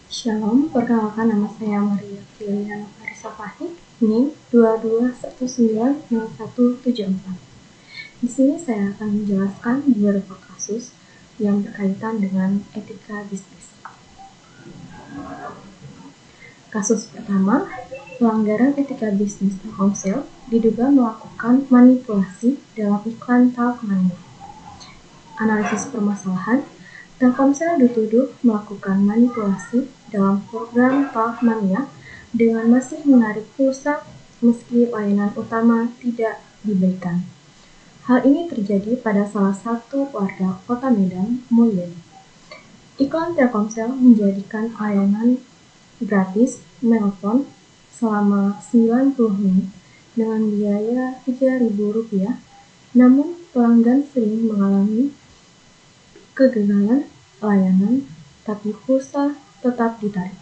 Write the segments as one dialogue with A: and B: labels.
A: Shalom, perkenalkan nama saya Maria Filiana Farisa Fahmi, NIM 22190174. Di sini saya akan menjelaskan beberapa kasus yang berkaitan dengan etika bisnis. Kasus pertama, pelanggaran etika bisnis Telkomsel diduga melakukan manipulasi dalam iklan Talkmania. Analisis permasalahan, Telkomsel dituduh melakukan manipulasi dalam program Talkmania dengan masih menarik pulsa meski layanan utama tidak diberikan. Hal ini terjadi pada salah satu warga Kota Medan, Mulyadi. Iklan Telkomsel menjadikan layanan gratis menelpon selama 90 menit dengan biaya Rp3.000, namun pelanggan sering mengalami kegagalan layanan, tapi pulsa tetap ditarik.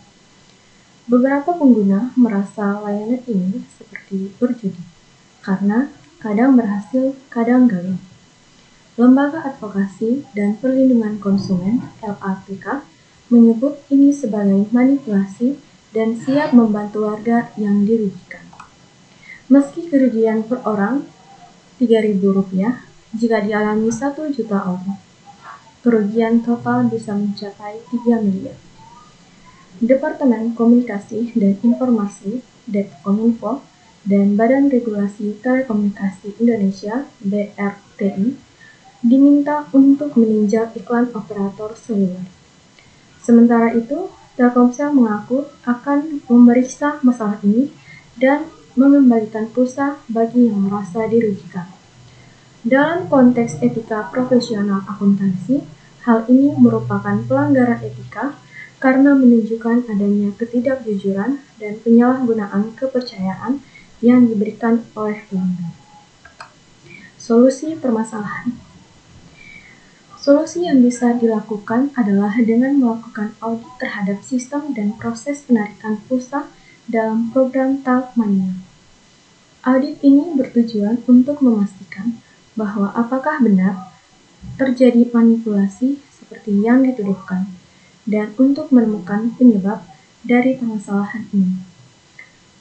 A: Beberapa pengguna merasa layanan ini seperti berjudi, karena kadang berhasil, kadang gagal. Lembaga Advokasi dan Perlindungan Konsumen (LAPK) menyebut ini sebagai manipulasi dan siap membantu warga yang dirugikan. Meski kerugian per orang Rp3.000, jika dialami 1 juta orang, kerugian total bisa mencapai 3 miliar. Departemen Komunikasi dan Informasi Detkominfo dan Badan Regulasi Telekomunikasi Indonesia (BRTI) diminta untuk meninjau iklan operator seluler. Sementara itu, Telkomsel mengaku akan memeriksa masalah ini dan mengembalikan pulsa bagi yang merasa dirugikan. Dalam konteks etika profesional akuntansi, hal ini merupakan pelanggaran etika karena menunjukkan adanya ketidakjujuran dan penyalahgunaan kepercayaan yang diberikan oleh pelanggan. Solusi permasalahan. Solusi yang bisa dilakukan adalah dengan melakukan audit terhadap sistem dan proses penarikan pulsa dalam program Talkmania. Audit ini bertujuan untuk memastikan bahwa apakah benar terjadi manipulasi seperti yang dituduhkan, dan untuk menemukan penyebab dari permasalahan ini.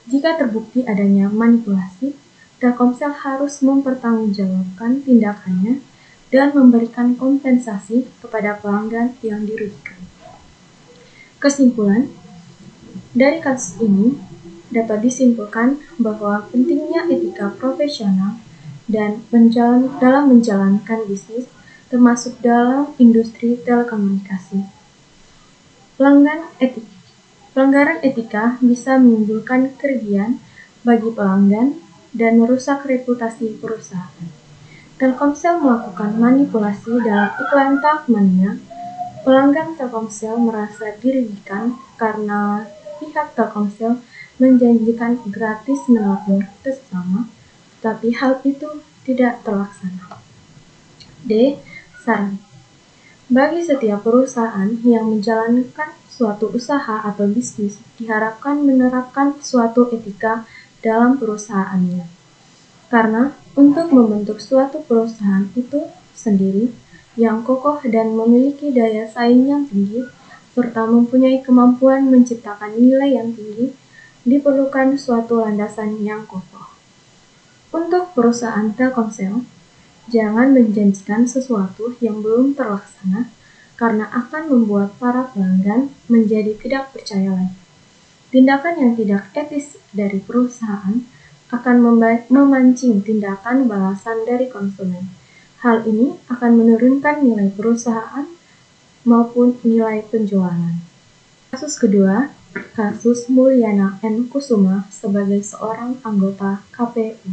A: Jika terbukti adanya manipulasi, Telkomsel harus mempertanggungjawabkan tindakannya dan memberikan kompensasi kepada pelanggan yang dirugikan. Kesimpulan, dari kasus ini dapat disimpulkan bahwa pentingnya etika profesional dan dalam menjalankan bisnis, termasuk dalam industri telekomunikasi. Pelanggaran etika bisa menimbulkan kerugian bagi pelanggan dan merusak reputasi perusahaan. Telkomsel melakukan manipulasi dalam iklan Talkmania. Pelanggan Telkomsel merasa dirugikan karena pihak Telkomsel menjanjikan gratis menelpon sesama, tapi hal itu tidak terlaksana. D. Saran. Bagi setiap perusahaan yang menjalankan suatu usaha atau bisnis, diharapkan menerapkan suatu etika dalam perusahaannya. Karena untuk membentuk suatu perusahaan itu sendiri yang kokoh dan memiliki daya saing yang tinggi, serta mempunyai kemampuan menciptakan nilai yang tinggi, diperlukan suatu landasan yang kokoh. Untuk perusahaan Telkomsel, jangan menjanjikan sesuatu yang belum terlaksana karena akan membuat para pelanggan menjadi tidak percaya lagi. Tindakan yang tidak etis dari perusahaan akan memancing tindakan balasan dari konsumen. Hal ini akan menurunkan nilai perusahaan maupun nilai penjualan. Kasus kedua, kasus Mulyana N. Kusuma sebagai seorang anggota KPU.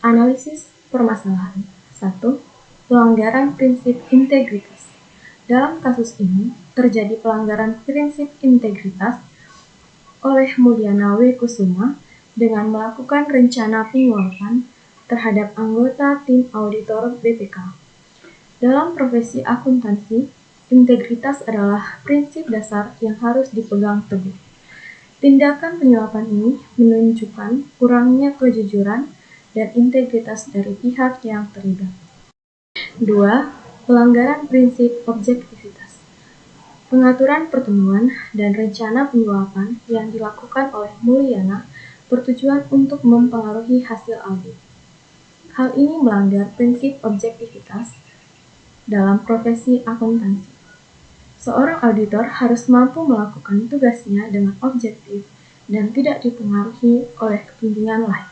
A: Analisis permasalahan. 1. Pelanggaran prinsip integritas. Dalam kasus ini, terjadi pelanggaran prinsip integritas oleh Mulyana W. Kusuma dengan melakukan rencana penyuapan terhadap anggota tim auditor BPK. Dalam profesi akuntansi, integritas adalah prinsip dasar yang harus dipegang teguh. Tindakan penyuapan ini menunjukkan kurangnya kejujuran dan integritas dari pihak yang terlibat. 2. Pelanggaran prinsip objektivitas. Pengaturan pertemuan dan rencana penyuapan yang dilakukan oleh Mulyana bertujuan untuk mempengaruhi hasil audit. Hal ini melanggar prinsip objektivitas dalam profesi akuntansi. Seorang auditor harus mampu melakukan tugasnya dengan objektif dan tidak dipengaruhi oleh kepentingan lain.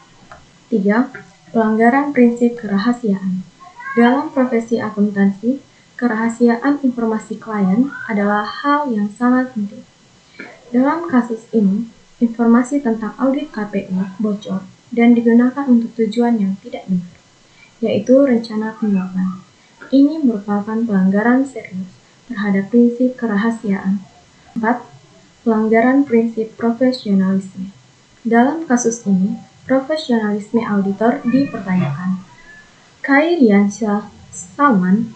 A: 3. Pelanggaran prinsip kerahasiaan. Dalam profesi akuntansi, kerahasiaan informasi klien adalah hal yang sangat penting. Dalam kasus ini, informasi tentang audit KPU bocor dan digunakan untuk tujuan yang tidak benar, yaitu rencana penyuapan. Ini merupakan pelanggaran serius terhadap prinsip kerahasiaan. 4. Pelanggaran prinsip profesionalisme. Dalam kasus ini, profesionalisme auditor dipertanyakan. Khairiansyah Salman,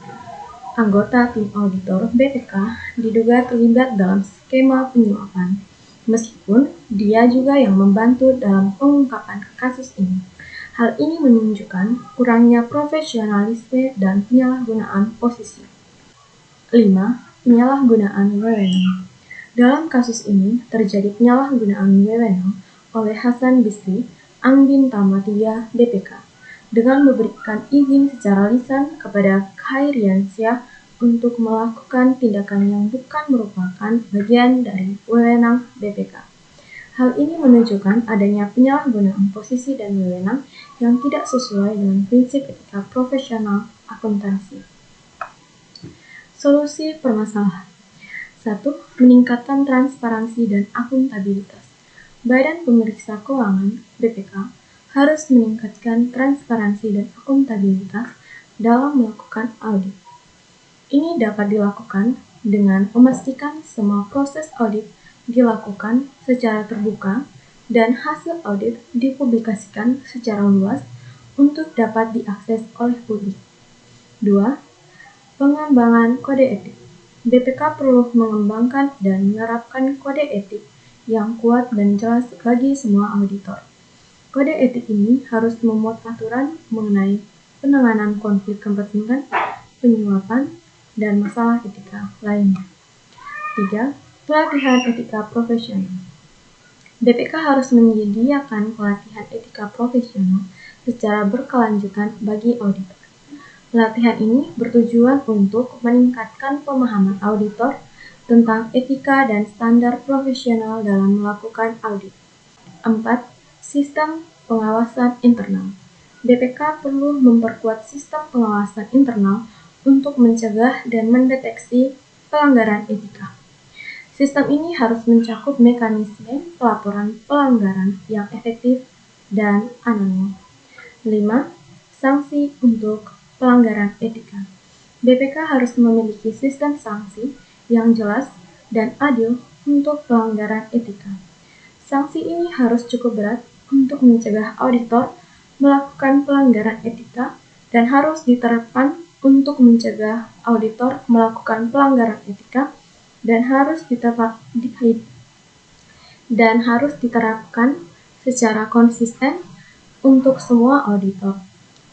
A: anggota tim auditor BPK, diduga terlibat dalam skema penyuapan, meskipun dia juga yang membantu dalam pengungkapan kasus ini. Hal ini menunjukkan kurangnya profesionalisme dan penyalahgunaan posisi. 5. Penyalahgunaan wewenang. Dalam kasus ini, terjadi penyalahgunaan wewenang oleh Hasan Bisri, Angbin Tama 3 BPK, dengan memberikan izin secara lisan kepada Khairiansyah untuk melakukan tindakan yang bukan merupakan bagian dari wewenang BPK. Hal ini menunjukkan adanya penyalahgunaan posisi dan wewenang yang tidak sesuai dengan prinsip etika profesional akuntansi. Solusi permasalahan. 1. Meningkatkan transparansi dan akuntabilitas. Badan Pemeriksa Keuangan (BPK) harus meningkatkan transparansi dan akuntabilitas dalam melakukan audit. Ini dapat dilakukan dengan memastikan semua proses audit dilakukan secara terbuka dan hasil audit dipublikasikan secara luas untuk dapat diakses oleh publik. 2. Pengembangan kode etik. BPK perlu mengembangkan dan menerapkan kode etik yang kuat dan jelas bagi semua auditor. Kode etik ini harus memuat aturan mengenai penanganan konflik kepentingan, penyuapan, dan masalah etika lainnya. 3. Pelatihan etika profesional. BPK harus menyediakan pelatihan etika profesional secara berkelanjutan bagi auditor. Pelatihan ini bertujuan untuk meningkatkan pemahaman auditor tentang etika dan standar profesional dalam melakukan audit. 4. Sistem pengawasan internal. BPK perlu memperkuat sistem pengawasan internal untuk mencegah dan mendeteksi pelanggaran etika. Sistem ini harus mencakup mekanisme pelaporan pelanggaran yang efektif dan anonim. 5. Sanksi untuk pelanggaran etika. BPK harus memiliki sistem sanksi yang jelas dan adil untuk pelanggaran etika. Sanksi ini harus cukup berat untuk mencegah auditor melakukan pelanggaran etika dan harus diterapkan untuk mencegah auditor melakukan pelanggaran etika dan harus diterapkan secara konsisten untuk semua auditor,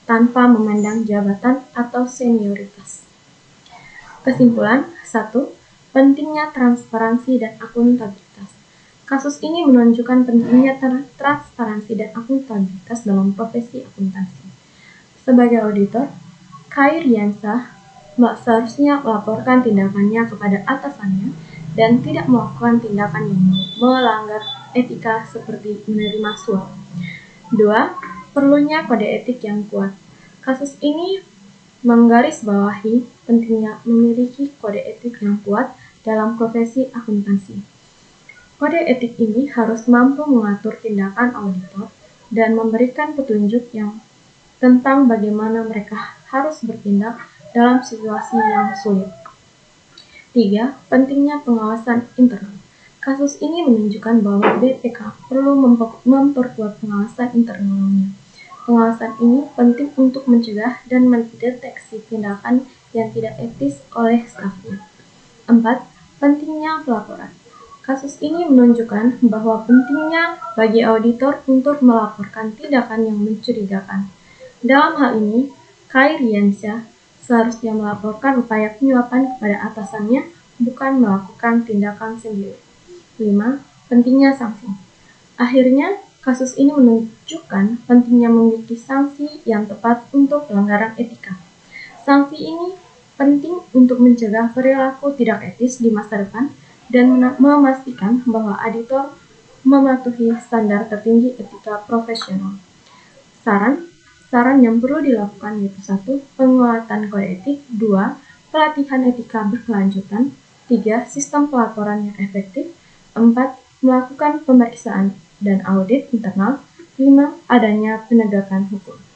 A: tanpa memandang jabatan atau senioritas. Kesimpulan. 1. Pentingnya transparansi dan akuntabilitas. Kasus ini menunjukkan pentingnya transparansi dan akuntabilitas dalam profesi akuntansi. Sebagai auditor, Khairiansyah seharusnya melaporkan tindakannya kepada atasannya dan tidak melakukan tindakan yang melanggar etika seperti menerima suap. 2. Perlunya kode etik yang kuat. Kasus ini menggarisbawahi pentingnya memiliki kode etik yang kuat dalam profesi akuntansi. Kode etik ini harus mampu mengatur tindakan auditor dan memberikan petunjuk yang tentang bagaimana mereka harus bertindak dalam situasi yang sulit. 3. Pentingnya pengawasan internal. Kasus ini menunjukkan bahwa BPK perlu memperkuat pengawasan internalnya. Pengawasan ini penting untuk mencegah dan mendeteksi tindakan yang tidak etis oleh stafnya. 4. Pentingnya pelaporan. Kasus ini menunjukkan bahwa pentingnya bagi auditor untuk melaporkan tindakan yang mencurigakan. Dalam hal ini, Khairiansyah seharusnya melaporkan upaya penyuapan kepada atasannya bukan melakukan tindakan sendiri. 5. Pentingnya sanksi. Akhirnya, kasus ini menunjukkan pentingnya memiliki sanksi yang tepat untuk pelanggaran etika. Sanksi ini penting untuk mencegah perilaku tidak etis di masa depan dan memastikan bahwa auditor mematuhi standar tertinggi etika profesional. Saran yang perlu dilakukan yaitu 1. Penguatan kode etik. 2. Pelatihan etika berkelanjutan. 3. Sistem pelaporan yang efektif. 4. Melakukan pemeriksaan dan audit internal. 5. Adanya penegakan hukum.